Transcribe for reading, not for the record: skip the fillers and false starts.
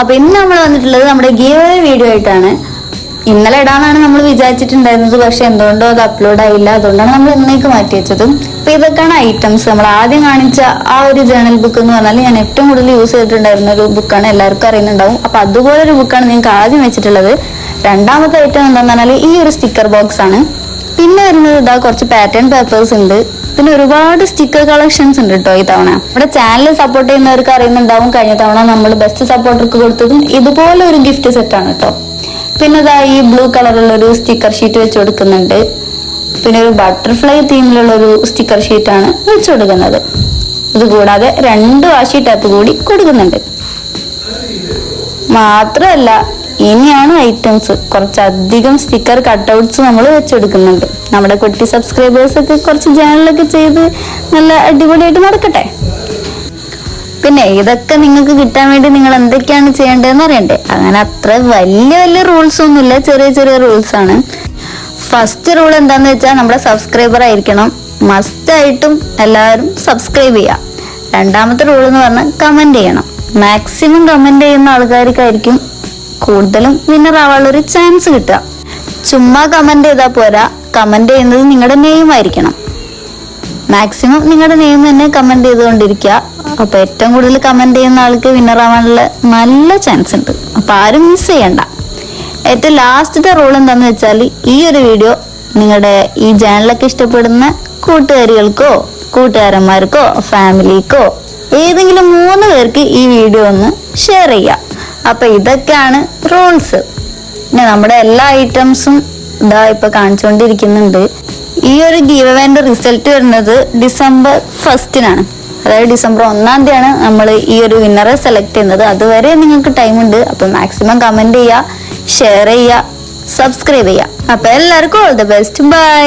അപ്പൊ ഇന്ന് നമ്മൾ വന്നിട്ടുള്ളത് നമ്മുടെ ഗീവ് അവേ വീഡിയോ ആയിട്ടാണ്. ഇന്നലെ ഇടാനാണ് നമ്മൾ വിചാരിച്ചിട്ടുണ്ടായിരുന്നത്, പക്ഷെ എന്തുകൊണ്ടോ അത് അപ്ലോഡ് ആയില്ല. അതുകൊണ്ടാണ് നമ്മൾ ഇന്നേക്ക് മാറ്റി വെച്ചത്. അപ്പൊ ഇതൊക്കെയാണ് ഐറ്റംസ്. നമ്മൾ ആദ്യം കാണിച്ച ആ ഒരു ജേണൽ ബുക്ക് എന്ന് പറഞ്ഞാൽ ഞാൻ ഏറ്റവും കൂടുതൽ യൂസ് ചെയ്തിട്ടുണ്ടായിരുന്ന ഒരു ബുക്കാണ്, എല്ലാവർക്കും അറിയുന്നുണ്ടാവും. അപ്പൊ അതുപോലെ ഒരു ബുക്കാണ് നിങ്ങൾക്ക് ആദ്യം വെച്ചിട്ടുള്ളത്. രണ്ടാമത്തെ ഐറ്റം എന്താണെന്ന് പറഞ്ഞാൽ ഈ ഒരു സ്റ്റിക്കർ ബോക്സ് ആണ്. പിന്നെ വരുന്നത് ഇതാ കുറച്ച് പാറ്റേൺ പേപ്പേഴ്സ് ഉണ്ട്. പിന്നെ ഒരുപാട് സ്റ്റിക്കർ കളക്ഷൻസ് ഉണ്ട് കേട്ടോ ഈ തവണ. നമ്മുടെ ചാനൽ സപ്പോർട്ട് ചെയ്യുന്നവർക്ക് അറിയുന്നുണ്ടാവും, കഴിഞ്ഞ തവണ നമ്മൾ ബെസ്റ്റ് സപ്പോർട്ടർക്ക് കൊടുത്തതും ഇതുപോലെ ഒരു ഗിഫ്റ്റ് സെറ്റ് ആണ് കേട്ടോ. പിന്നെ ഇതാ ഈ ബ്ലൂ കളറുള്ള ഒരു സ്റ്റിക്കർ ഷീറ്റ് വെച്ച് കൊടുക്കുന്നുണ്ട്. പിന്നെ ഒരു ബട്ടർഫ്ലൈ തീമിലുള്ള ഒരു സ്റ്റിക്കർ ഷീറ്റ് ആണ് വെച്ച് കൊടുക്കുന്നത്. ഇത് കൂടാതെ 2 വാഷി ടാപ്പ് കൂടി കൊടുക്കുന്നുണ്ട്. മാത്രമല്ല ഇനിയാണ് ഐറ്റംസ്, കുറച്ചധികം സ്റ്റിക്കർ കട്ടൗട്ട്സ് നമ്മൾ വെച്ചെടുക്കുന്നുണ്ട്. നമ്മുടെ കുട്ടി സബ്സ്ക്രൈബേഴ്സ് ഒക്കെ കുറച്ച് ചാനലൊക്കെ ചെയ്ത് നല്ല അടിപൊളിയായിട്ട് നടക്കട്ടെ. പിന്നെ ഇതൊക്കെ നിങ്ങൾക്ക് കിട്ടാൻ വേണ്ടി നിങ്ങൾ എന്തൊക്കെയാണ് ചെയ്യേണ്ടതെന്ന് അറിയണ്ടേ? അങ്ങനെ അത്ര വലിയ റൂൾസ് ഒന്നുമില്ല, ചെറിയ ചെറിയ റൂൾസ് ആണ്. ഫസ്റ്റ് റൂൾ എന്താന്ന് വെച്ചാൽ നമ്മുടെ സബ്സ്ക്രൈബർ ആയിരിക്കണം. മസ്റ്റ് ആയിട്ടും എല്ലാവരും സബ്സ്ക്രൈബ് ചെയ്യുക. രണ്ടാമത്തെ റൂൾ എന്ന് പറഞ്ഞാൽ കമന്റ് ചെയ്യണം. മാക്സിമം കമന്റ് ചെയ്യുന്ന ആൾക്കാർക്കായിരിക്കും കൂടുതലും വിന്നർ ആവാനുള്ളൊരു ചാൻസ് കിട്ടുക. ചുമ്മാ കമന്റ് ചെയ്താൽ പോരാ, കമന്റ് ചെയ്യുന്നത് നിങ്ങളുടെ നെയിം ആയിരിക്കണം. മാക്സിമം നിങ്ങളുടെ നെയിം തന്നെ കമന്റ് ചെയ്തുകൊണ്ടിരിക്കുക. അപ്പൊ ഏറ്റവും കൂടുതൽ കമന്റ് ചെയ്യുന്ന ആൾക്ക് വിന്നർ ആവാനുള്ള നല്ല ചാൻസ് ഉണ്ട്. അപ്പൊ ആരും മിസ് ചെയ്യണ്ട. ഏറ്റവും ലാസ്റ്റത്തെ റൂൾ എന്താന്ന് വെച്ചാൽ ഈ ഒരു വീഡിയോ നിങ്ങളുടെ ഈ ചാനലൊക്കെ ഇഷ്ടപ്പെടുന്ന കൂട്ടുകാരികൾക്കോ കൂട്ടുകാരന്മാർക്കോ ഫാമിലിക്കോ ഏതെങ്കിലും 3 പേർക്ക് ഈ വീഡിയോ ഒന്ന് ഷെയർ ചെയ്യാം. അപ്പൊ ഇതൊക്കെയാണ് റൂൾസ്. പിന്നെ നമ്മുടെ എല്ലാ ഐറ്റംസും ഇതാ ഇപ്പൊ കാണിച്ചുകൊണ്ടിരിക്കുന്നുണ്ട്. ഈ ഒരു ഗീവ് അവേന്റെ റിസൾട്ട് വരുന്നത് ഡിസംബർ 1 അതായത് ഡിസംബർ 1 നമ്മൾ ഈ ഒരു വിന്നറെ സെലക്ട് ചെയ്യുന്നത്. അതുവരെ നിങ്ങൾക്ക് ടൈം ഉണ്ട്. അപ്പൊ മാക്സിമം കമന്റ് ചെയ്യുക, ഷെയർ ചെയ്യുക, സബ്സ്ക്രൈബ് ചെയ്യുക. അപ്പൊ എല്ലാവർക്കും ഓൾ ദി ബെസ്റ്റ്. ബൈ.